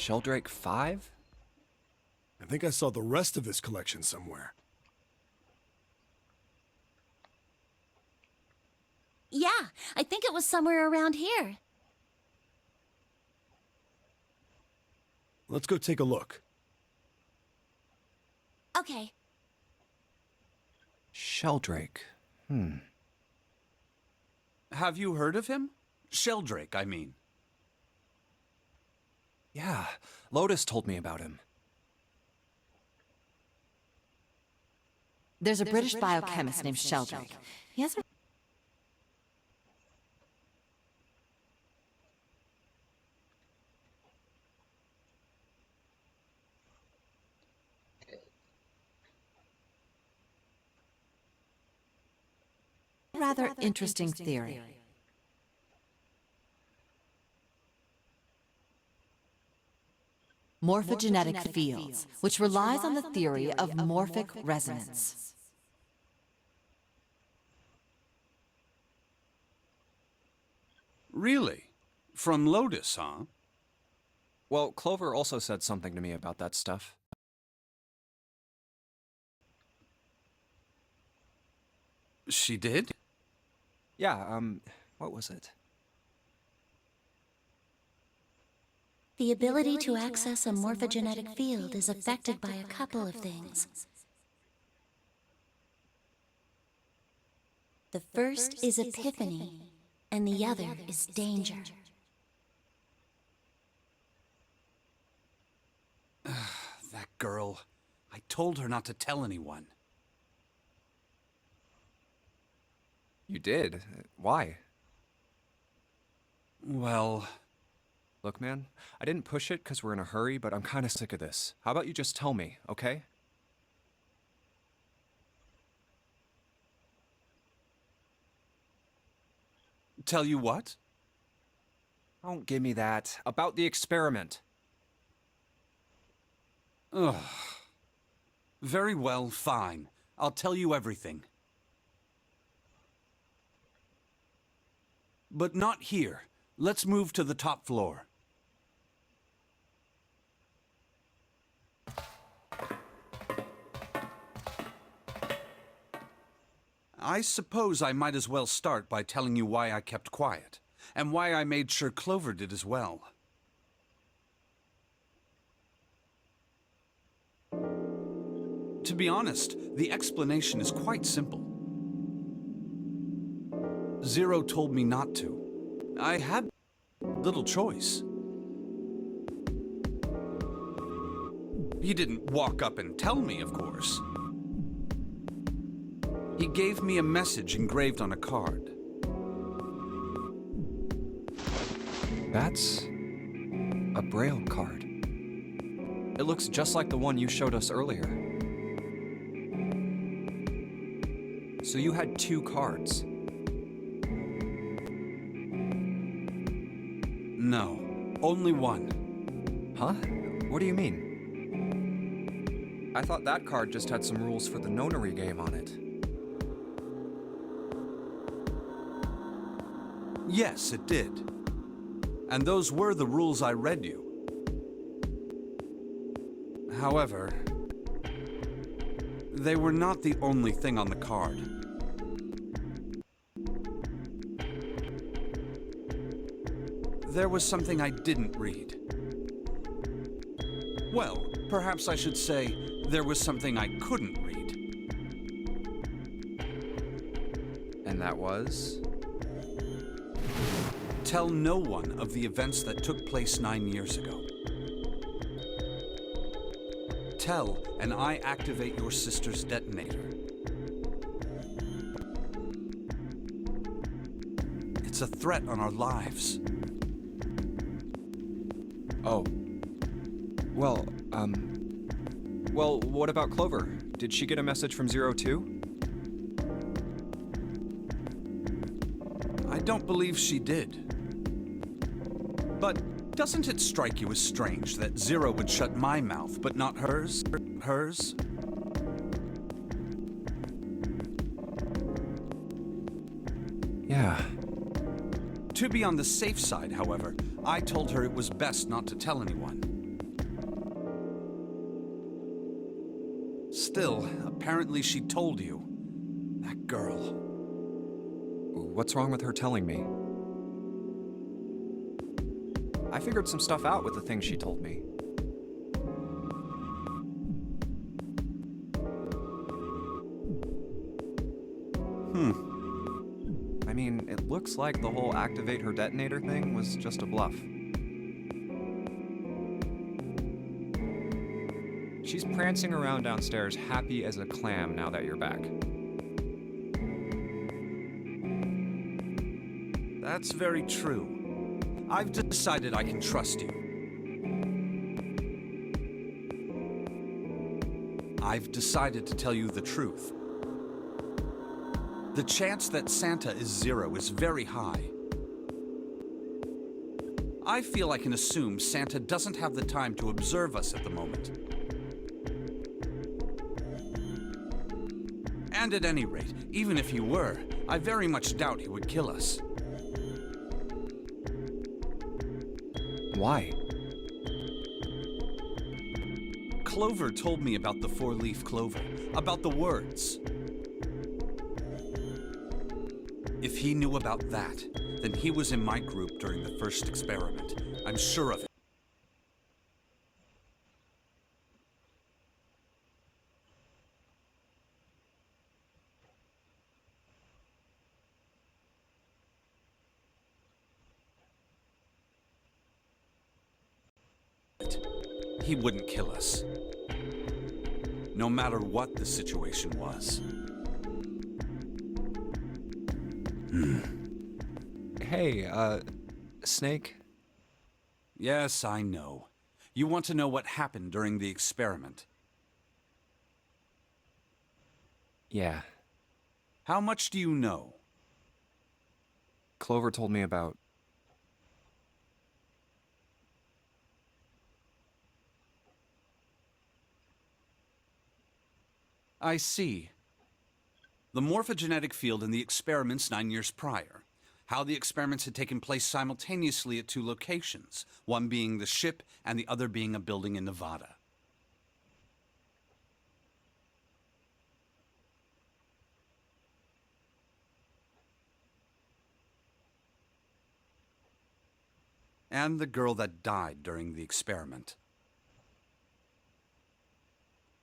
Sheldrake 5? I think I saw the rest of this collection somewhere. Yeah, I think it was somewhere around here. Let's go take a look. Okay. Sheldrake. Have you heard of him? Sheldrake, I mean. Yeah, Lotus told me about him. There's a British biochemist named Sheldrake. He has a rather interesting theory. Morphogenetic fields, which relies on the theory of morphic resonance. Really? From Lotus, huh? Well, Clover also said something to me about that stuff. She did? Yeah, what was it? The ability to access a morphogenetic field is affected by a couple of things. The first is epiphany, and the other is danger. That girl. I told her not to tell anyone. You did? Why? Well... Look, man, I didn't push it because we're in a hurry, but I'm kind of sick of this. How about you just tell me, okay? Tell you what? Don't give me that. About the experiment. Ugh. Very well, fine. I'll tell you everything. But not here. Let's move to the top floor. I suppose I might as well start by telling you why I kept quiet, and why I made sure Clover did as well. To be honest, the explanation is quite simple. Zero told me not to. I had little choice. He didn't walk up and tell me, of course. He gave me a message engraved on a card. That's a Braille card. It looks just like the one you showed us earlier. So you had two cards. No, only one. Huh? What do you mean? I thought that card just had some rules for the nonary game on it. Yes, it did. And those were the rules I read you. However, they were not the only thing on the card. There was something I didn't read. Well, perhaps I should say, there was something I couldn't read. And that was? Tell no one of the events that took place 9 years ago. Tell, and I activate your sister's detonator. It's a threat on our lives. Oh. Well, Well, what about Clover? Did she get a message from Zero too? I don't believe she did. But doesn't it strike you as strange that Zero would shut my mouth, but not hers? Hers? Yeah. To be on the safe side, however, I told her it was best not to tell anyone. Still, apparently she told you. That girl. What's wrong with her telling me? I figured some stuff out with the things she told me. I mean, it looks like the whole activate her detonator thing was just a bluff. She's prancing around downstairs happy as a clam now that you're back. That's very true. I've decided I can trust you. I've decided to tell you the truth. The chance that Santa is Zero is very high. I feel I can assume Santa doesn't have the time to observe us at the moment. And at any rate, even if he were, I very much doubt he would kill us. Why? Clover told me about the four-leaf clover, about the words. If he knew about that, then he was in my group during the first experiment. I'm sure of it. He wouldn't kill us. No matter what the situation was. Hey, Snake? Yes, I know. You want to know what happened during the experiment. Yeah. How much do you know? Clover told me about... I see. The morphogenetic field in the experiments 9 years prior. How the experiments had taken place simultaneously at two locations, one being the ship and the other being a building in Nevada. And the girl that died during the experiment.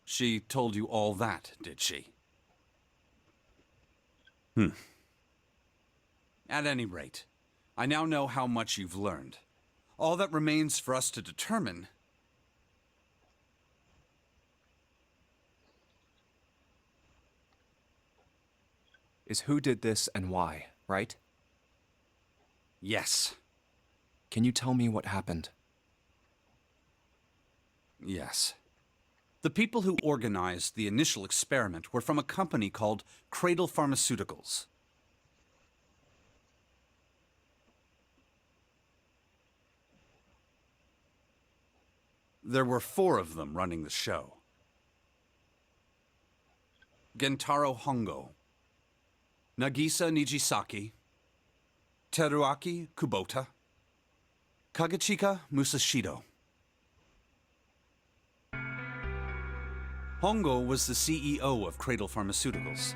She told you all that, did she? At any rate, I now know how much you've learned. All that remains for us to determine is who did this and why, right? yes. Can you tell me what happened? Yes. The people who organized the initial experiment were from a company called Cradle Pharmaceuticals. There were 4 of them running the show. Gentaro Hongo, Nagisa Nijisaki, Teruaki Kubota, Kagechika Musashido. Hongo was the CEO of Cradle Pharmaceuticals.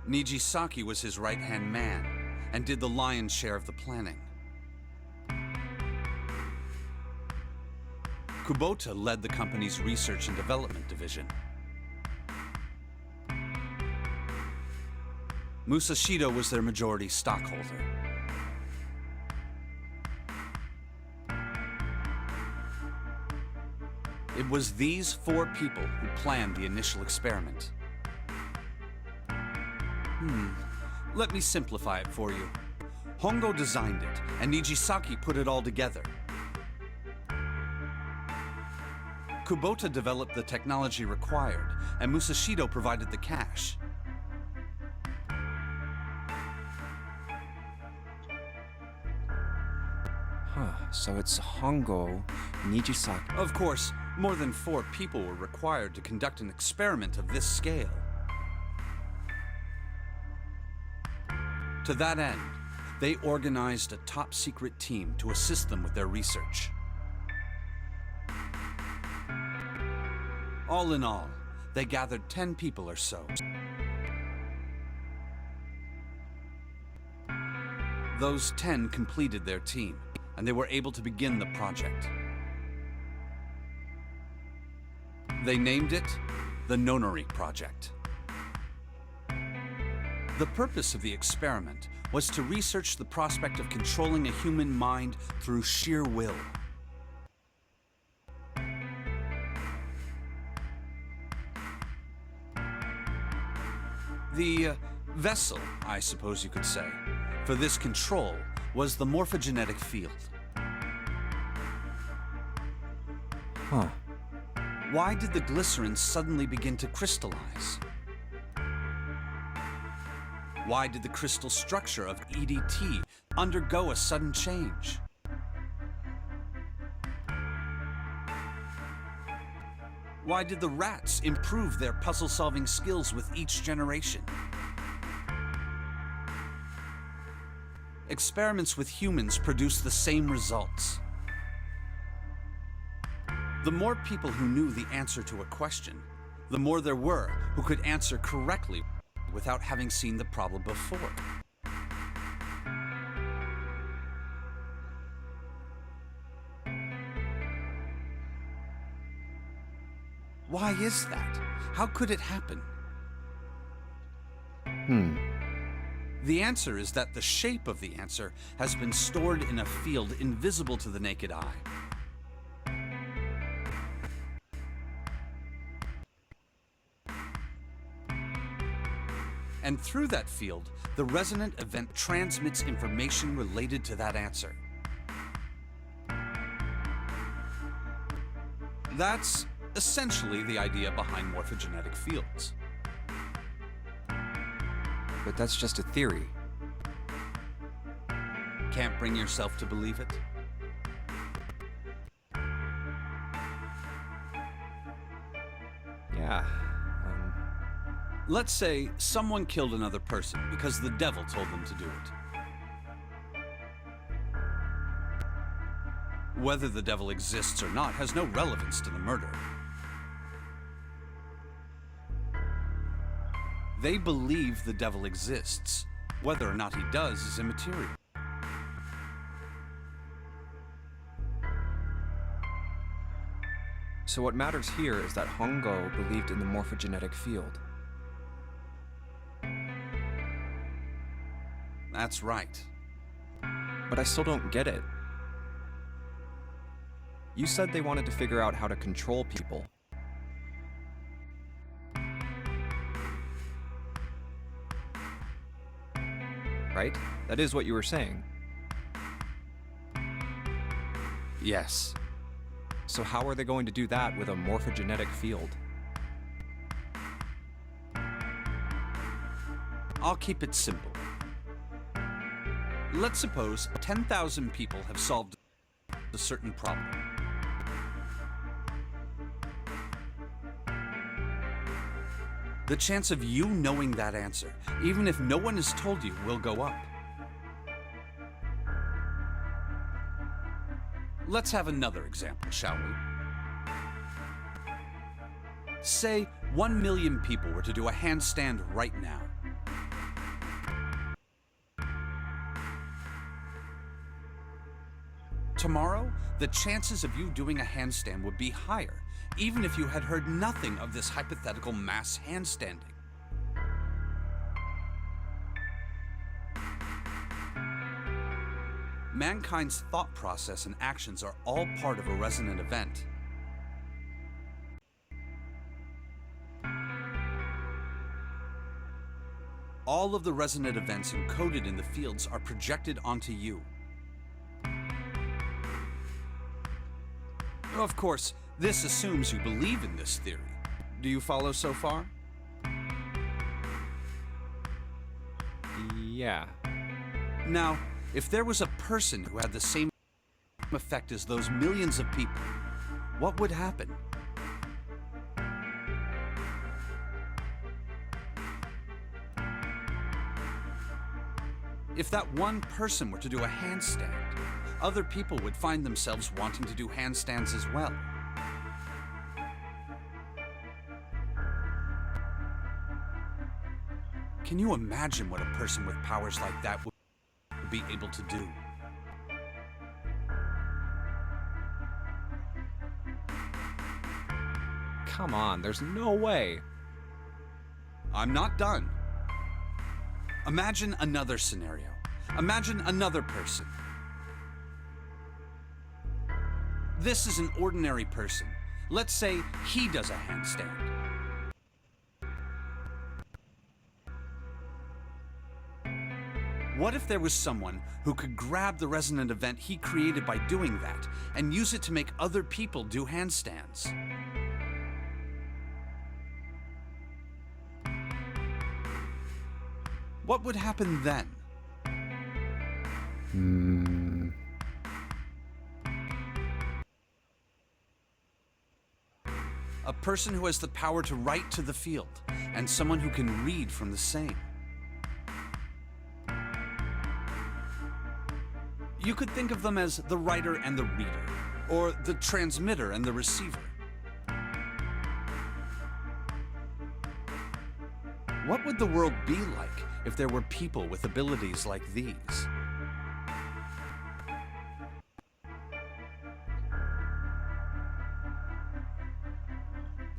Nijisaki was his right-hand man and did the lion's share of the planning. Kubota led the company's research and development division. Musashido was their majority stockholder. It was these 4 people who planned the initial experiment. Let me simplify it for you. Hongo designed it, and Nijisaki put it all together. Kubota developed the technology required, and Musashido provided the cash. So it's Hongo, Nijisaki. Of course, more than 4 people were required to conduct an experiment of this scale. To that end, they organized a top-secret team to assist them with their research. All in all, they gathered 10 people or so. Those 10 completed their team, and they were able to begin the project. They named it the Nonori Project. The purpose of the experiment was to research the prospect of controlling a human mind through sheer will. The vessel, I suppose you could say, for this control was the morphogenetic field. Why did the glycerin suddenly begin to crystallize? Why did the crystal structure of EDT undergo a sudden change? Why did the rats improve their puzzle-solving skills with each generation? Experiments with humans produce the same results. The more people who knew the answer to a question, the more there were who could answer correctly without having seen the problem before. Why is that? How could it happen? The answer is that the shape of the answer has been stored in a field invisible to the naked eye. And through that field, the resonant event transmits information related to that answer. That's essentially the idea behind morphogenetic fields. But that's just a theory. Can't bring yourself to believe it? Yeah. Let's say someone killed another person because the devil told them to do it. Whether the devil exists or not has no relevance to the murder. They believe the devil exists. Whether or not he does is immaterial. So what matters here is that Hongo believed in the morphogenetic field. That's right. But I still don't get it. You said they wanted to figure out how to control people. Right? That is what you were saying. Yes. So how are they going to do that with a morphogenetic field? I'll keep it simple. Let's suppose 10,000 people have solved a certain problem. The chance of you knowing that answer, even if no one has told you, will go up. Let's have another example, shall we? Say 1 million people were to do a handstand right now. Tomorrow, the chances of you doing a handstand would be higher, even if you had heard nothing of this hypothetical mass handstanding. Mankind's thought process and actions are all part of a resonant event. All of the resonant events encoded in the fields are projected onto you. Of course, this assumes you believe in this theory. Do you follow so far? Yeah. Now, if there was a person who had the same effect as those millions of people, what would happen? If that one person were to do a handstand, other people would find themselves wanting to do handstands as well. Can you imagine what a person with powers like that would be able to do? Come on, there's no way. I'm not done. Imagine another scenario. Imagine another person. This is an ordinary person. Let's say he does a handstand. What if there was someone who could grab the resonant event he created by doing that and use it to make other people do handstands? What would happen then? A person who has the power to write to the field, and someone who can read from the same. You could think of them as the writer and the reader, or the transmitter and the receiver. What would the world be like if there were people with abilities like these?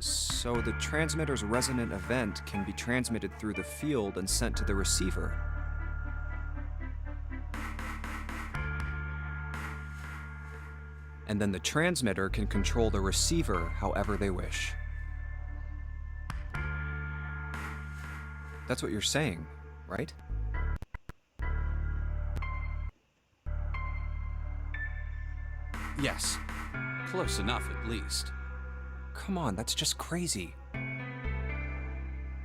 So the transmitter's resonant event can be transmitted through the field and sent to the receiver. And then the transmitter can control the receiver however they wish. That's what you're saying, right? Yes, close enough at least. Come on, that's just crazy.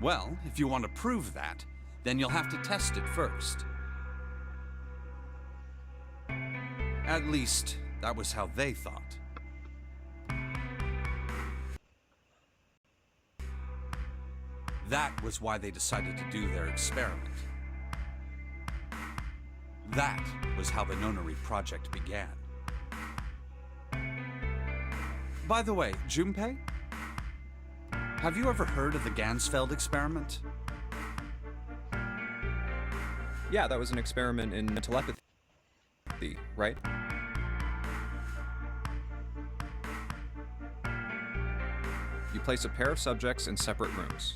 Well, if you want to prove that, then you'll have to test it first. At least, that was how they thought. That was why they decided to do their experiment. That was how the Nonary project began. By the way, Junpei, have you ever heard of the Gansfeld experiment? Yeah, that was an experiment in telepathy, right? You place a pair of subjects in separate rooms.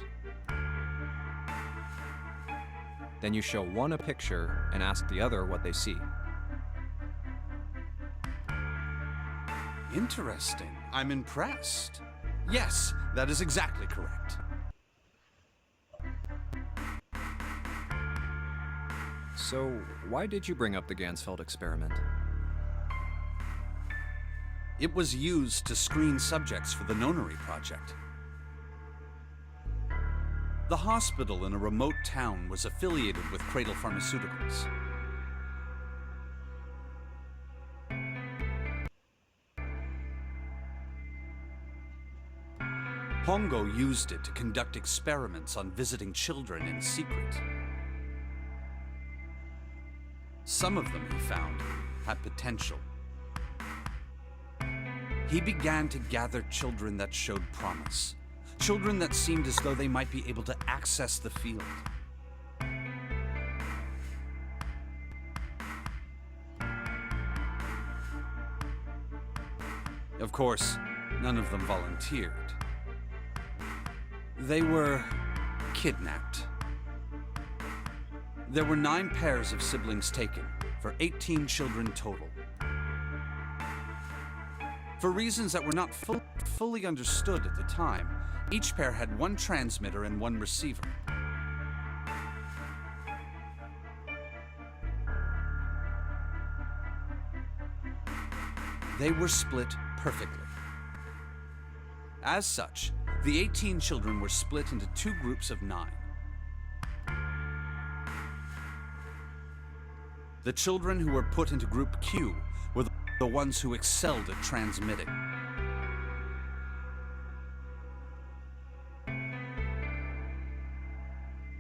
Then you show one a picture and ask the other what they see. Interesting. I'm impressed. Yes, that is exactly correct. So, why did you bring up the Gansfeld experiment? It was used to screen subjects for the Nonary project. The hospital in a remote town was affiliated with Cradle Pharmaceuticals. Hongo used it to conduct experiments on visiting children in secret. Some of them, he found, had potential. He began to gather children that showed promise. Children that seemed as though they might be able to access the field. Of course, none of them volunteered. They were kidnapped. There were 9 pairs of siblings taken, for 18 children total. For reasons that were not fully understood at the time, each pair had 1 transmitter and 1 receiver. They were split perfectly. As such, the 18 children were split into 2 groups of 9. The children who were put into Group Q were the ones who excelled at transmitting.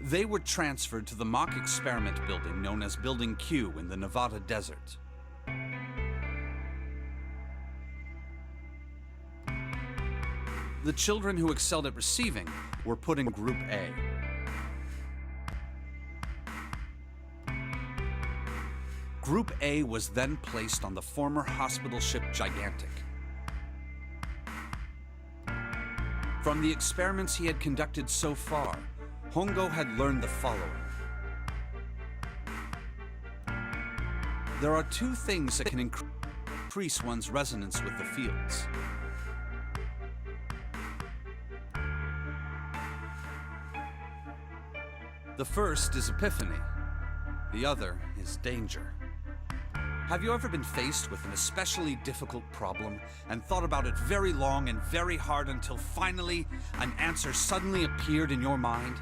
They were transferred to the mock experiment building known as Building Q in the Nevada desert. The children who excelled at receiving were put in Group A. Group A was then placed on the former hospital ship Gigantic. From the experiments he had conducted so far, Hongo had learned the following. There are 2 things that can increase one's resonance with the fields. The first is epiphany. The other is danger. Have you ever been faced with an especially difficult problem and thought about it very long and very hard until finally an answer suddenly appeared in your mind?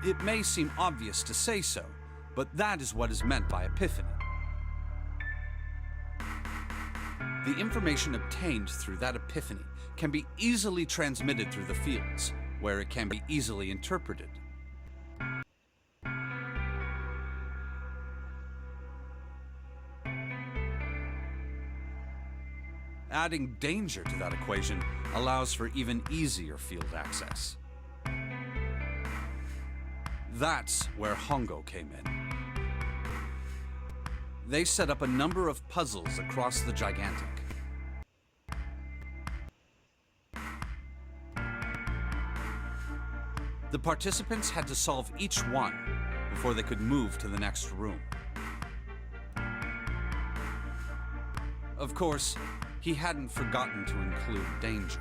It may seem obvious to say so, but that is what is meant by epiphany. The information obtained through that epiphany can be easily transmitted through the fields, where it can be easily interpreted. Adding danger to that equation allows for even easier field access. That's where Hongo came in. They set up a number of puzzles across the Gigantic. The participants had to solve each one before they could move to the next room. Of course, he hadn't forgotten to include danger.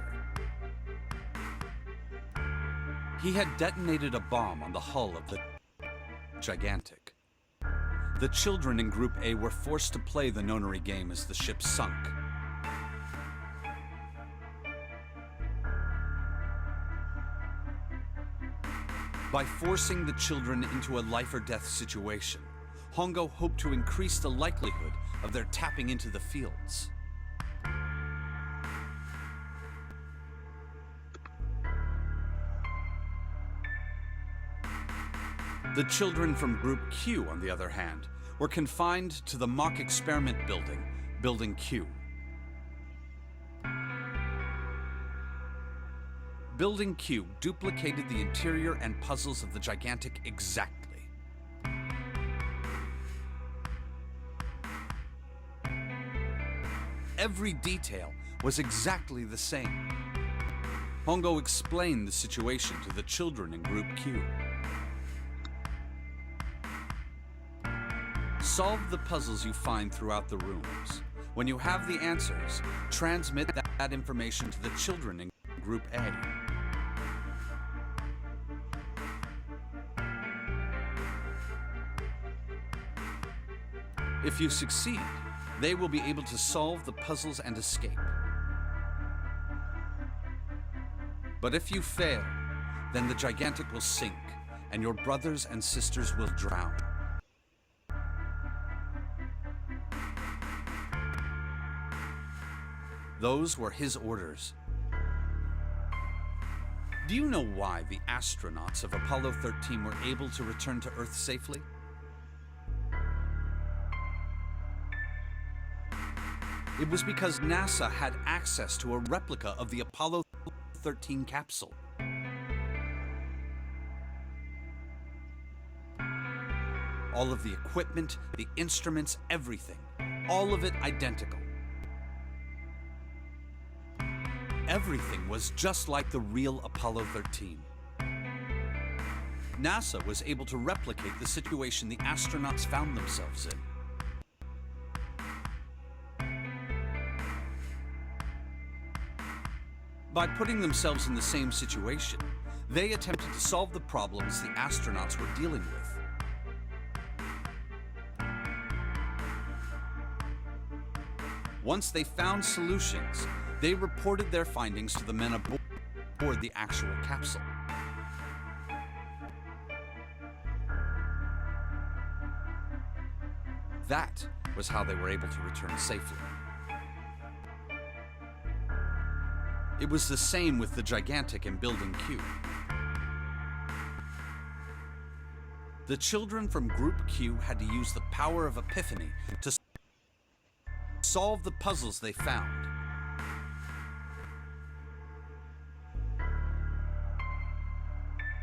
He had detonated a bomb on the hull of the Gigantic. The children in Group A were forced to play the Nonary game as the ship sunk. By forcing the children into a life-or-death situation, Hongo hoped to increase the likelihood of their tapping into the fields. The children from Group Q, on the other hand, were confined to the mock experiment building, Building Q. Building Q duplicated the interior and puzzles of the gigantic exactly. Every detail was exactly the same. Hongo explained the situation to the children in Group Q. Solve the puzzles you find throughout the rooms. When you have the answers, transmit that information to the children in Group A. If you succeed, they will be able to solve the puzzles and escape. But if you fail, then the gigantic will sink, and your brothers and sisters will drown. Those were his orders. Do you know why the astronauts of Apollo 13 were able to return to Earth safely? It was because NASA had access to a replica of the Apollo 13 capsule. All of the equipment, the instruments, everything. All of it identical. Everything was just like the real Apollo 13. NASA was able to replicate the situation the astronauts found themselves in. By putting themselves in the same situation, they attempted to solve the problems the astronauts were dealing with. Once they found solutions, they reported their findings to the men aboard the actual capsule. That was how they were able to return safely. It was the same with the gigantic in Building Q. The children from Group Q had to use the power of epiphany to solve the puzzles they found.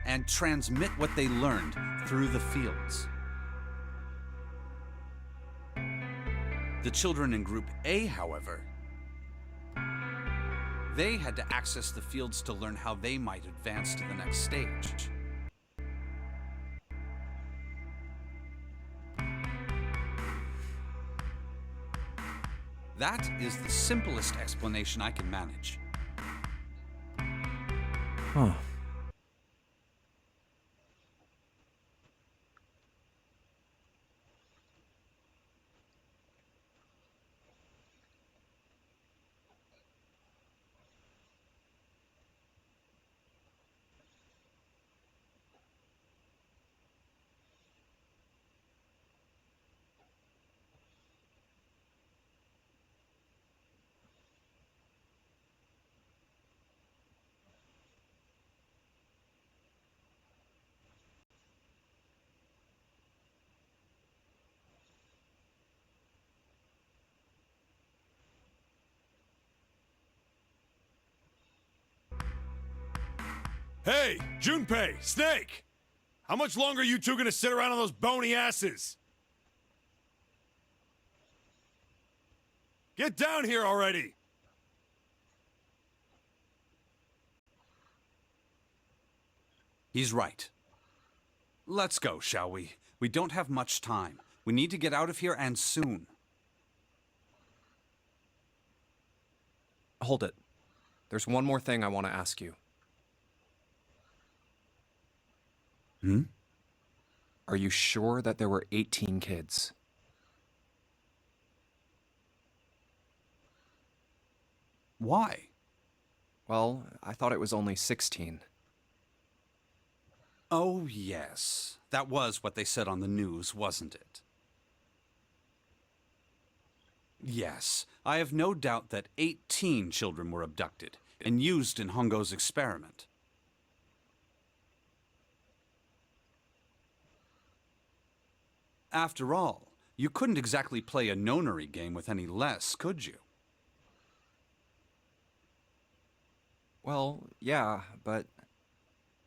And transmit what they learned through the fields. The children in Group A, however, they had to access the fields to learn how they might advance to the next stage. That is the simplest explanation I can manage. Huh. Hey, Junpei, Snake! How much longer are you two gonna sit around on those bony asses? Get down here already! He's right. Let's go, shall we? We don't have much time. We need to get out of here, and soon. Hold it. There's one more thing I want to ask you. Are you sure that there were 18 kids? Why? Well, I thought it was only 16. Oh, yes. That was what they said on the news, wasn't it? Yes, I have no doubt that 18 children were abducted and used in Hongo's experiment. After all, you couldn't exactly play a nonary game with any less, could you? Well, yeah, but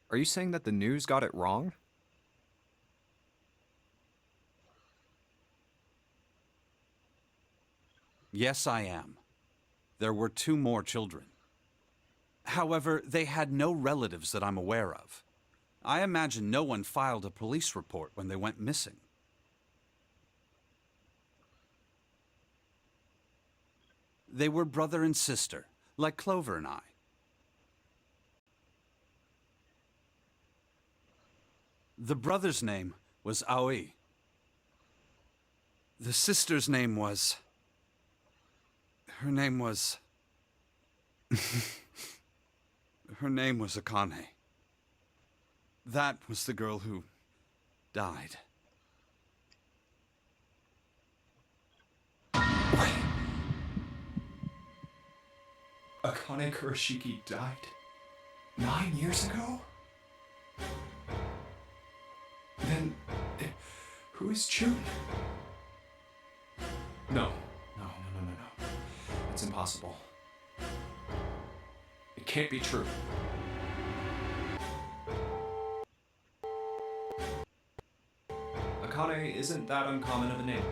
are you saying that the news got it wrong? Yes, I am. There were 2 more children. However, they had no relatives that I'm aware of. I imagine no one filed a police report when they went missing. They were brother and sister, like Clover and I. The brother's name was Aoi. The sister's name was... Her name was Akane. That was the girl who died. Akane Kurashiki died 9 years ago? Then, who is June? No. It's impossible. It can't be true. Akane isn't that uncommon of a name.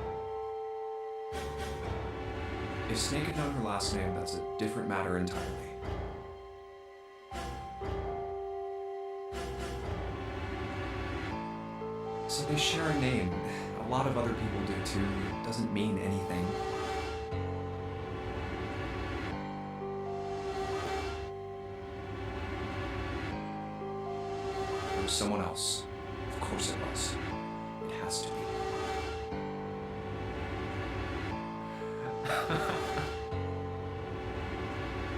If Snake had known her last name, that's a different matter entirely. So they share a name. A lot of other people do too. It doesn't mean anything. It was someone else. Of course it was. It has to be.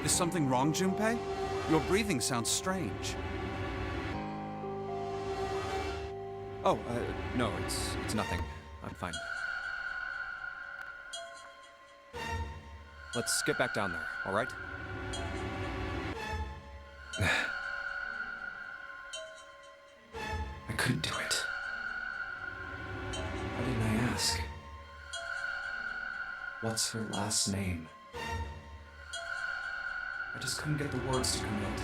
Is something wrong, Junpei? Your breathing sounds strange. Oh, no, it's nothing. I'm fine. Let's get back down there, all right? I couldn't do it. Why didn't I ask? What's her last name? I just couldn't get the words to come out.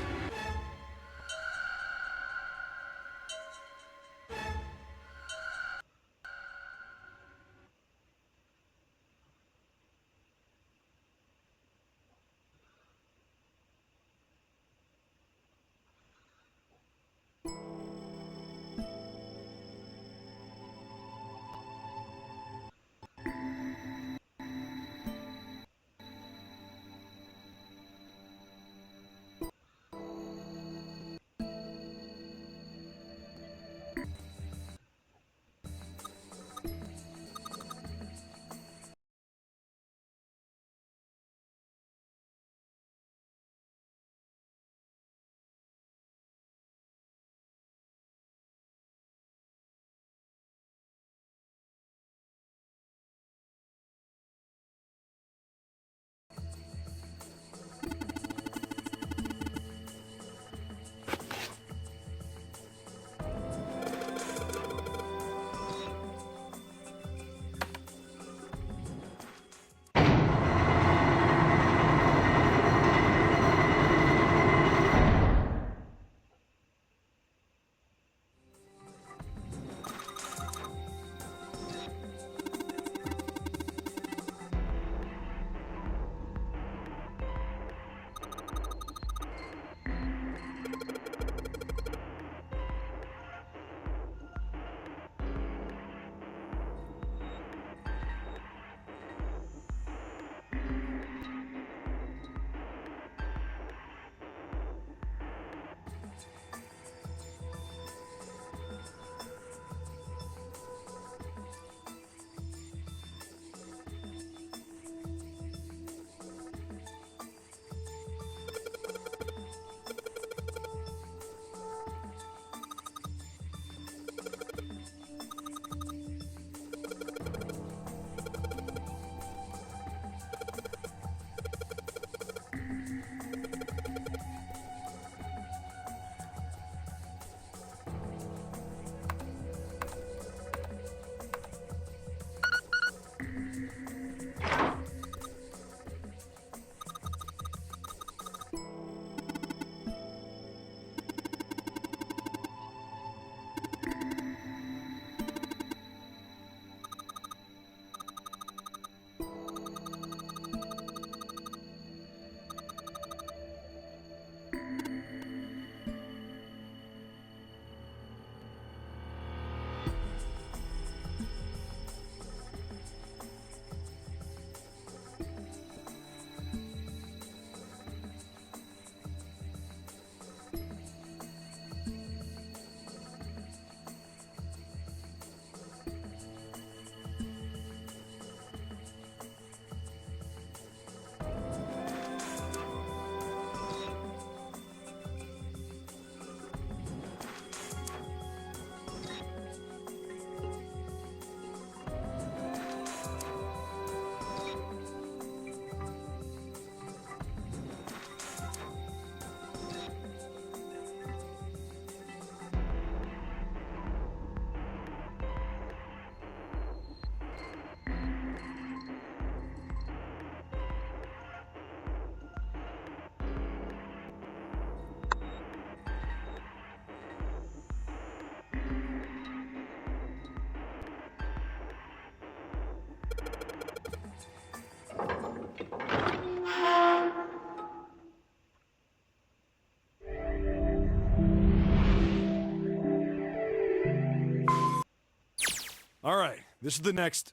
All right, this is the next.